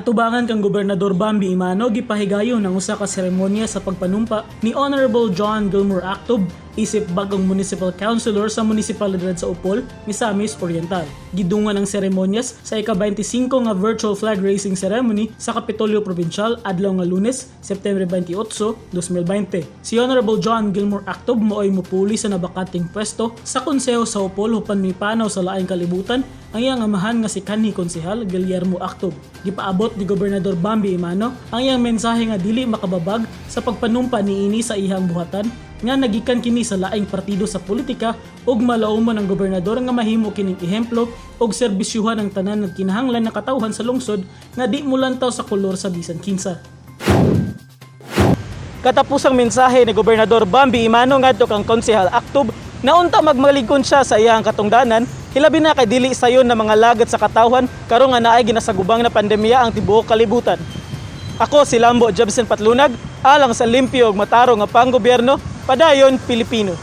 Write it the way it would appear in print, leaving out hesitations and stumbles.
Atubangan kang Gobernador Bambi Imano gipahigayon ng usa ka seremonya sa pagpanumpa ni Honorable John Gilmore Actob isip bagong municipal councilor sa munisipalidad sa Upol, Misamis Oriental. Gidungan ang seremonyas sa ika-25 nga virtual flag raising ceremony sa Kapitolyo Provincial adlaw nga Lunes, September 28, 2020. Si Honorable John Gilmore Actob mooy mupuli sa nabakating pwesto sa konseho sa Upol hupan mipanaw sa laing kalibutan ang iyang amahan nga si kanhi konsehal Guillermo Actob. Gipaabot ni Gobernador Bambi Imano ang iyang mensahe nga dili makababag sa pagpanumpa niini sa ihang buhatan nga nagikan kini sa laing partido sa politika ug malauman ang gobernador nga mahimo kining ehemplo ug serbisyuhan ang tanan ng kinahanglan na katawhan sa lungsod nga di mulantaw sa kolor sa bisan kinsa. Katapusang mensahe ni Gobernador Bambi Imano ngadto kang konsehal Actob na unta magmaligkon siya sa iyang katungdanan, hilabi na kay dili sayon na mga lagat sa katawhan karon nga naay ginasagubang na pandemya ang tibuok kalibutan. Ako si Lambo Jebsen Patlunag, alang sa limpyo ug mataro nga panggobyerno, padayon Pilipino.